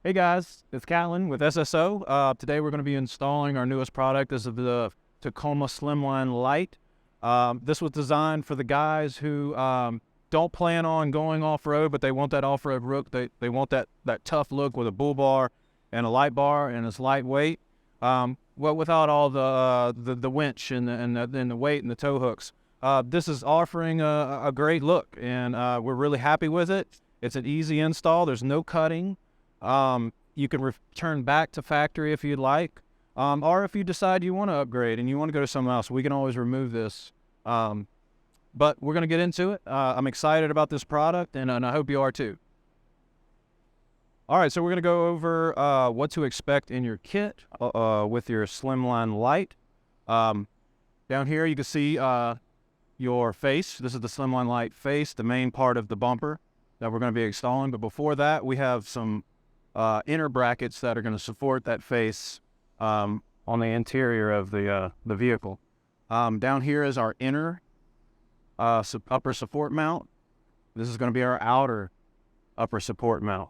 Hey guys, it's Catlin with SSO. Today we're going to be installing our newest product. This is the Tacoma Slimline Lite. This was designed for the guys who don't plan on going off-road, but they want that off-road look. They want that tough look with a bull bar and a light bar, and it's lightweight. Well, without all the winch and the weight and the tow hooks. This is offering a great look, and we're really happy with it. It's an easy install. There's no cutting. You can return back to factory if you'd like, or if you decide you want to upgrade and you want to go to something else, we can always remove this. But we're going to get into it. I'm excited about this product, and I hope you are too. All right, so we're going to go over what to expect in your kit with your Slimline Lite. Down here you can see your face. This is the Slimline Lite face, the main part of the bumper that we're going to be installing. But before that, we have some inner brackets that are going to support that face on the interior of the vehicle. Down here is our inner upper support mount. This is going to be our outer upper support mount.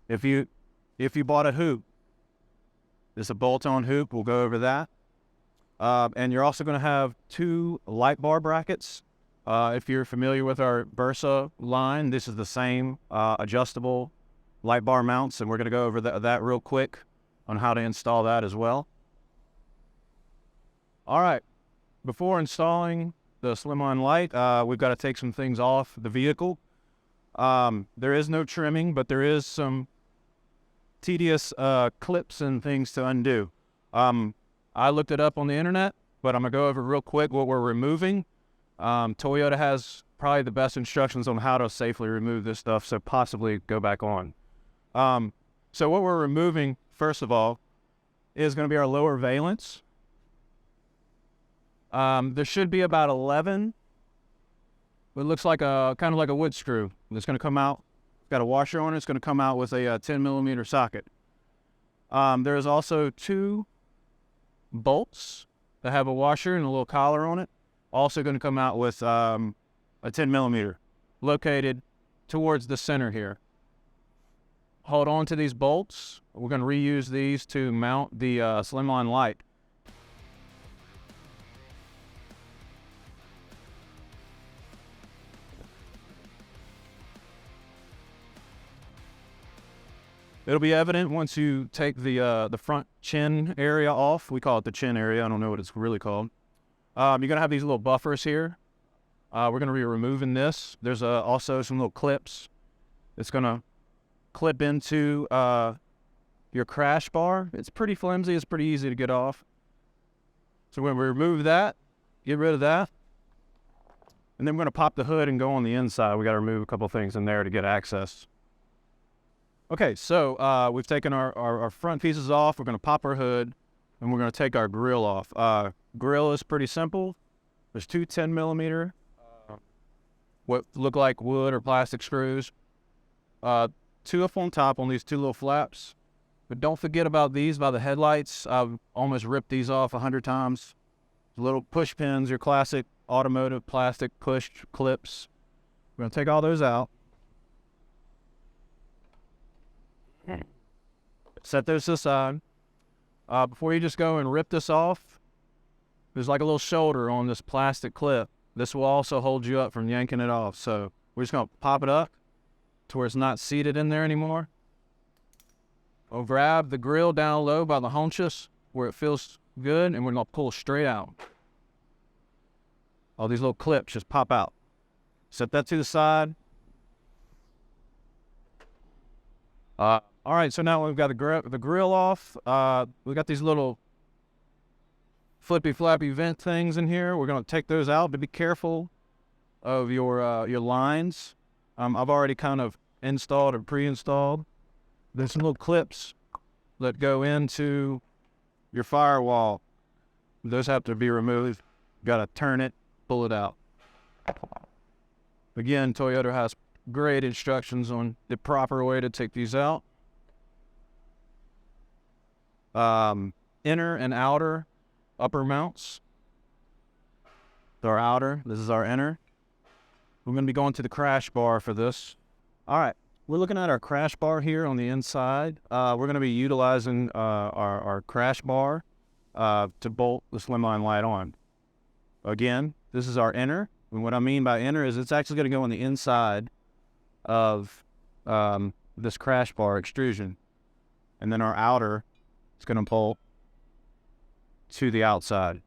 If you bought a hoop, this is a bolt-on hoop. We'll go over that. And you're also going to have two light bar brackets. If you're familiar with our Versa line, this is the same adjustable light bar mounts, and we're going to go over that real quick on how to install that as well. All right, before installing the Slimline Lite, we've got to take some things off the vehicle. There is no trimming, but there is some tedious clips and things to undo. I looked it up on the internet, but I'm going to go over real quick what we're removing. Toyota has probably the best instructions on how to safely remove this stuff, so possibly go back on. So what we're removing, first of all, is going to be our lower valence. There should be about 11. It looks like kind of like a wood screw. It's going to come out. It's got a washer on it. It's going to come out with a 10mm socket. There's also two bolts that have a washer and a little collar on it. Also going to come out with a 10mm located towards the center here. Hold on to these bolts. We're going to reuse these to mount the Slimline Lite. It'll be evident once you take the front chin area off. We call it the chin area. I don't know what it's really called. You're going to have these little buffers here. We're going to be removing this. There's also some little clips. It's going to clip into your crash bar. It's pretty flimsy. It's pretty easy to get off. So when we remove that, get rid of that. And then we're going to pop the hood and go on the inside. We got to remove a couple things in there to get access. Okay, so we've taken our front pieces off. We're going to pop our hood, and we're going to take our grill off. Grill is pretty simple. There's two 10mm, what look like wood or plastic screws. Two up on top on these two little flaps. But don't forget about these by the headlights. I've almost ripped these off 100 times. Little push pins, your classic automotive plastic push clips. We're going to take all those out. Set those to the side. Before you just go and rip this off, there's like a little shoulder on this plastic clip. This will also hold you up from yanking it off. So we're just going to pop it up to where it's not seated in there anymore. We'll grab the grill down low by the haunches where it feels good, and we're going to pull straight out. All these little clips just pop out. Set that to the side. All right, so now we've got the grill off. We've got these little flippy flappy vent things in here. We're going to take those out, but be careful of your lines. I've already kind of installed or pre-installed. There's some little clips that go into your firewall. Those have to be removed. Got to turn it, pull it out. Again, Toyota has great instructions on the proper way to take these out. Inner and outer upper mounts. Our outer, this is our inner. We're going to be going to the crash bar for this. All right, We're looking at our crash bar here on the inside. We're going to be utilizing our crash bar to bolt the Slimline Lite on. Again, this is our inner, and what I mean by inner is it's actually going to go on the inside of this crash bar extrusion, and then our outer is going to bolt to the outside.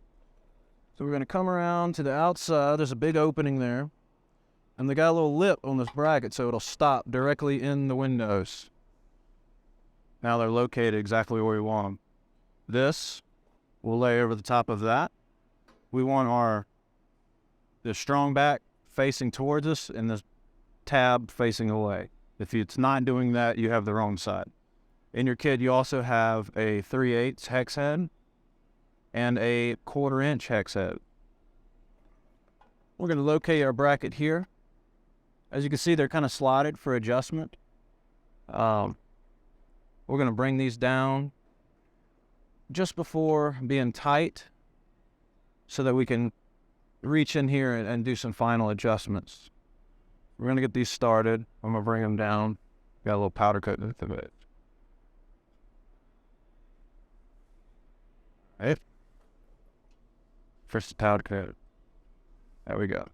So we're going to come around to the outside. There's a big opening there. And they got a little lip on this bracket so it'll stop directly in the windows. Now they're located exactly where we want them. This will lay over the top of that. We want the strong back facing towards us and the tab facing away. If it's not doing that, you have the wrong side. In your kit, you also have a 3/8 hex head and a 1/4 inch hex head. We're going to locate our bracket here. As you can see, they're kind of slotted for adjustment. We're going to bring these down just before being tight so that we can reach in here and do some final adjustments. We're going to get these started. I'm going to bring them down. Got a little powder coat with it. Right. First the powder coat. There we go.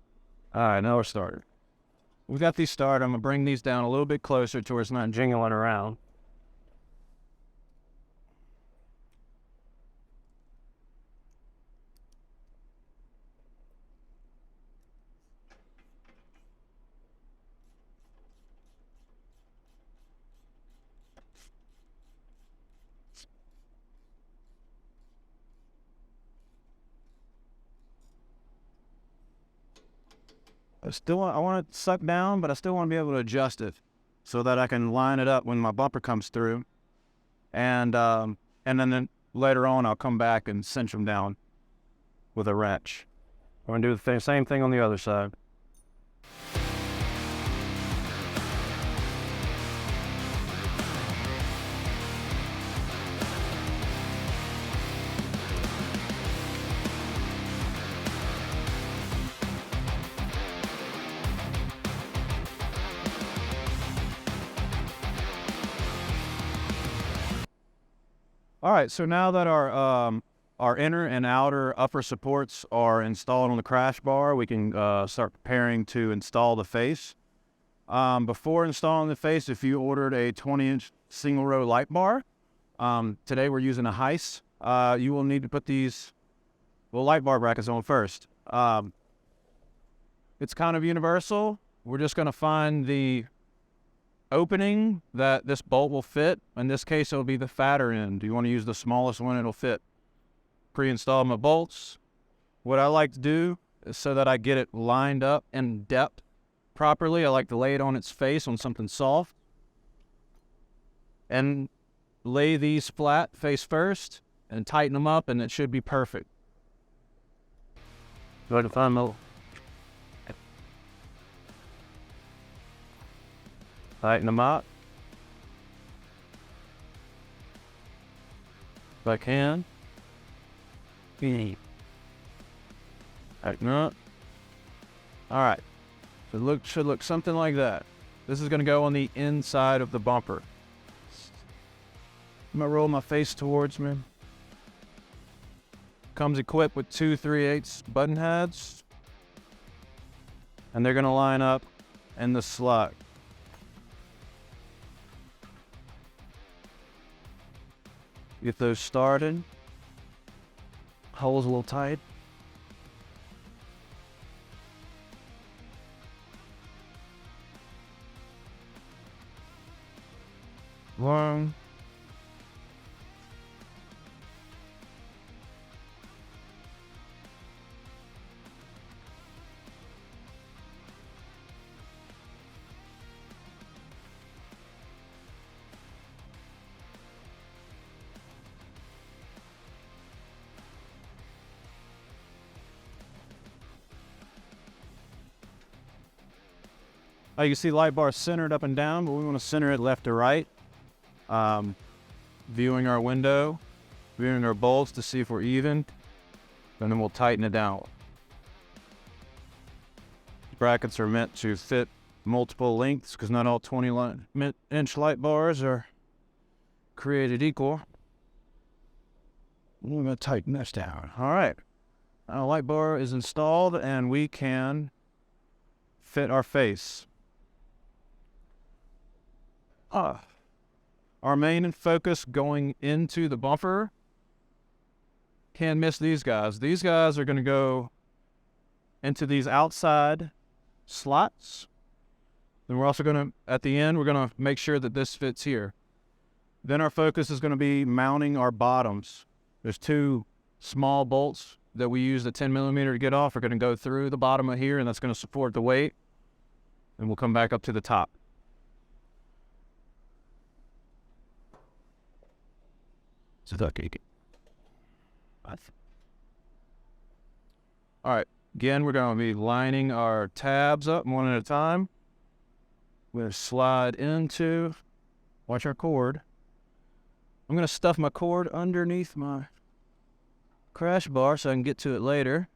All right, now we're started. We got these started. I'm going to bring these down a little bit closer to where it's not jingling around. I want it sucked down, but I still want to be able to adjust it so that I can line it up when my bumper comes through. And then later on, I'll come back and cinch them down with a wrench. I'm going to do the same thing on the other side. All right, so now that our inner and outer upper supports are installed on the crash bar, we can start preparing to install the face. Before installing the face, if you ordered a 20-inch single row light bar, today we're using a Heiss. You will need to put these light bar brackets on first. It's kind of universal. We're just going to find the opening that this bolt will fit. In this case, it'll be the fatter end. You want to use the smallest one it'll fit. Pre-install my bolts. What I like to do is so that I get it lined up in depth properly, I like to lay it on its face on something soft and lay these flat face first and tighten them up, and it should be perfect. Go ahead and find my tighten them up if I can. Tighten up. All right, so it should look something like that. This is going to go on the inside of the bumper. I'm going to roll my face towards me. Comes equipped with two 3/8 button heads, and they're going to line up in the slot. Get those started. Holes a little tight. One. You can see the light bar centered up and down, but we want to center it left to right. Viewing our window, viewing our bolts to see if we're even, and then we'll tighten it down. Brackets are meant to fit multiple lengths because not all 20-inch light bars are created equal. We're going to tighten this down. All right. Our light bar is installed and we can fit our face. Our main focus going into the bumper, can't miss these guys. These guys are going to go into these outside slots. Then we're also going to, at the end, we're going to make sure that this fits here. Then our focus is going to be mounting our bottoms. There's two small bolts that we use the 10 millimeter to get off. We're going to go through the bottom of here, and that's going to support the weight. And we'll come back up to the top. So that's okay. All right. Again, we're going to be lining our tabs up one at a time. We're going to slide into, watch our cord. I'm going to stuff my cord underneath my crash bar so I can get to it later.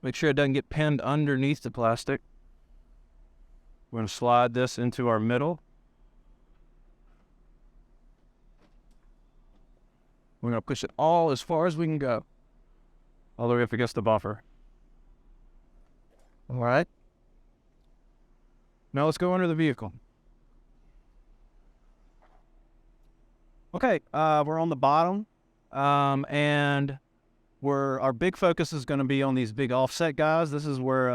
Make sure it doesn't get pinned underneath the plastic. We're going to slide this into our middle. We're going to push it all as far as we can go, all the way up against the bumper. All right. Now let's go under the vehicle. Okay, we're on the bottom, and our big focus is going to be on these big offset guys. This is where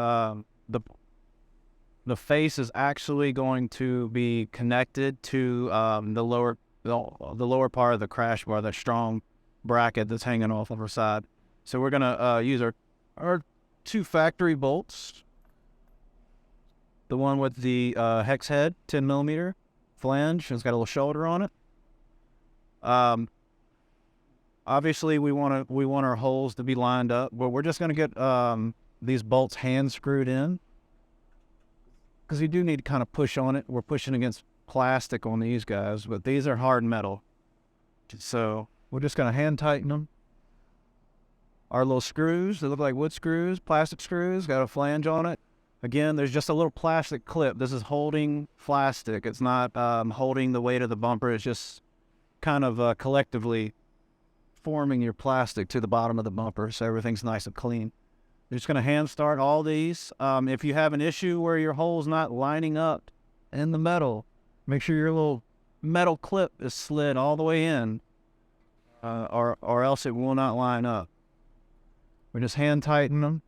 the face is actually going to be connected to the lower part of the crash bar, that strong bracket that's hanging off of our side. So we're going to use our two factory bolts. The one with the hex head, 10 millimeter flange, it's got a little shoulder on it. Obviously we want our holes to be lined up, but we're just going to get these bolts hand screwed in because you do need to kind of push on it. We're pushing against plastic on these guys, but these are hard metal. So we're just going to hand tighten them. Our little screws, they look like wood screws, plastic screws, got a flange on it. Again, there's just a little plastic clip. This is holding plastic. It's not holding the weight of the bumper. It's just kind of collectively forming your plastic to the bottom of the bumper so everything's nice and clean. You're just going to hand start all these. If you have an issue where your hole's not lining up in the metal, make sure your little metal clip is slid all the way in, or else it will not line up. We just hand tighten them.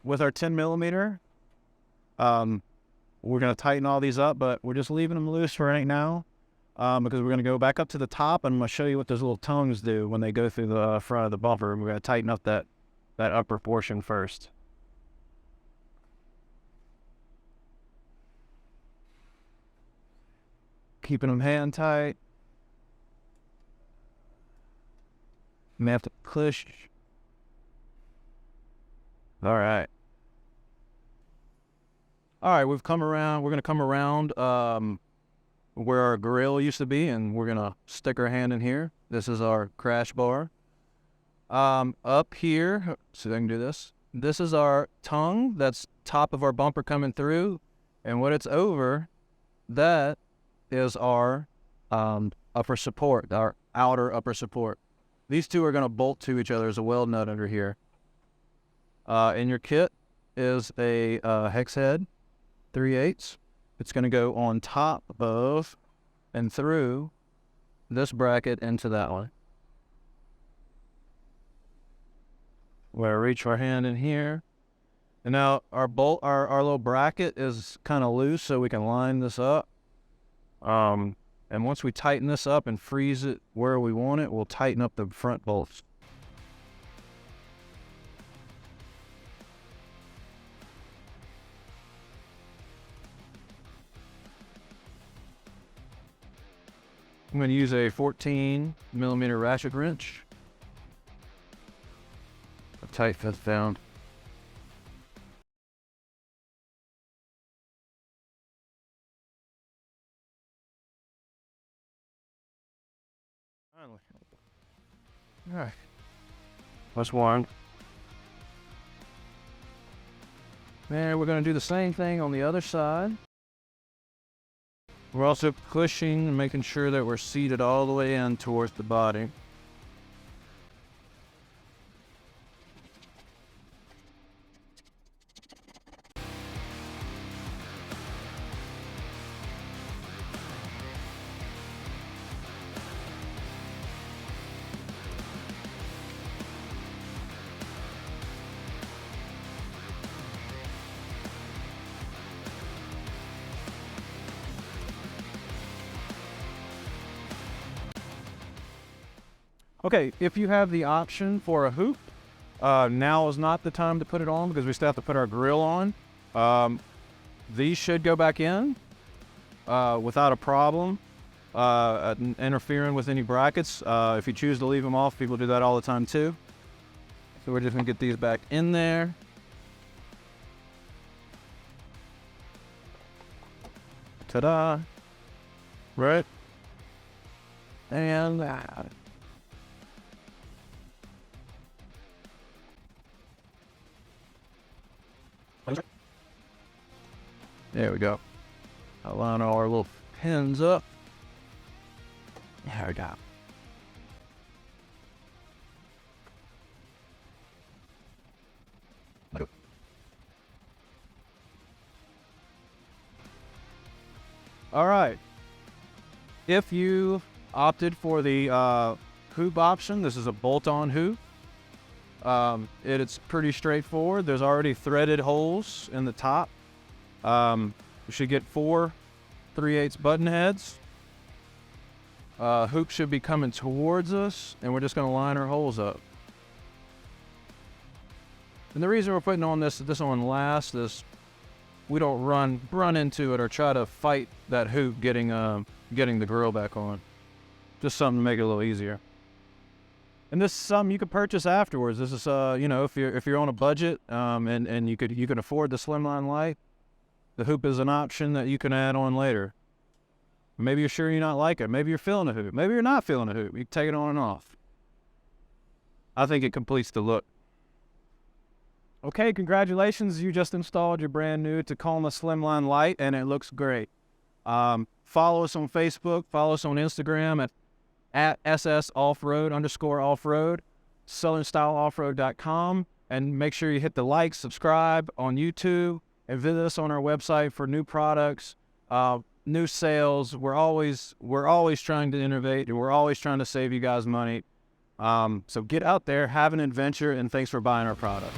With our 10 millimeter, we're going to tighten all these up, but we're just leaving them loose for right now, because we're going to go back up to the top, and I'm going to show you what those little tongues do when they go through the front of the bumper. We're going to tighten up that upper portion first. Keeping them hand tight. You may have to push. All right. All right, we've come around. We're going to come around where our grill used to be, and we're going to stick our hand in here. This is our crash bar. Up here, so I can do this. This is our tongue. That's top of our bumper coming through. And what it's over, that is our upper support, our outer upper support. These two are going to bolt to each other. There's a weld nut under here. In your kit is a hex head, 3/8. It's going to go on top of and through this bracket into that one. We'll reach our hand in here. And now our bolt, our little bracket is kind of loose, so we can line this up. And once we tighten this up and freeze it where we want it, we'll tighten up the front bolts. I'm going to use a 14 millimeter ratchet wrench. A tight fit down. Finally. All right. Let's wind. And we're going to do the same thing on the other side. We're also pushing and making sure that we're seated all the way in towards the body. Okay, if you have the option for a hoop, now is not the time to put it on because we still have to put our grill on. These should go back in without a problem, interfering with any brackets. If you choose to leave them off, people do that all the time too. So we're just gonna get these back in there. Ta-da! Right? And there we go. I'll line all our little pins up. There we go. All right. If you opted for the hoop option, this is a bolt-on hoop. It's pretty straightforward. There's already threaded holes in the top. We should get 4 3/8 button heads. Hoop should be coming towards us, and we're just going to line our holes up. And the reason we're putting on this on last is we don't run into it or try to fight that hoop getting the grill back on. Just something to make it a little easier. And this is something you could purchase afterwards. This is if you're on a budget and you can afford the Slimline Lite, the hoop is an option that you can add on later. Maybe you're sure you're not like it. Maybe you're feeling a hoop. Maybe you're not feeling a hoop. You can take it on and off. I think it completes the look. Okay, congratulations. You just installed your brand new Tacoma Slimline Lite, and it looks great. Follow us on Facebook. Follow us on Instagram at @SS_offroad_offroad, southernstyleoffroad.com, and make sure you hit the like, subscribe on YouTube, and visit us on our website for new products, new sales. We're always trying to innovate, and we're always trying to save you guys money. So get out there, have an adventure, and thanks for buying our product.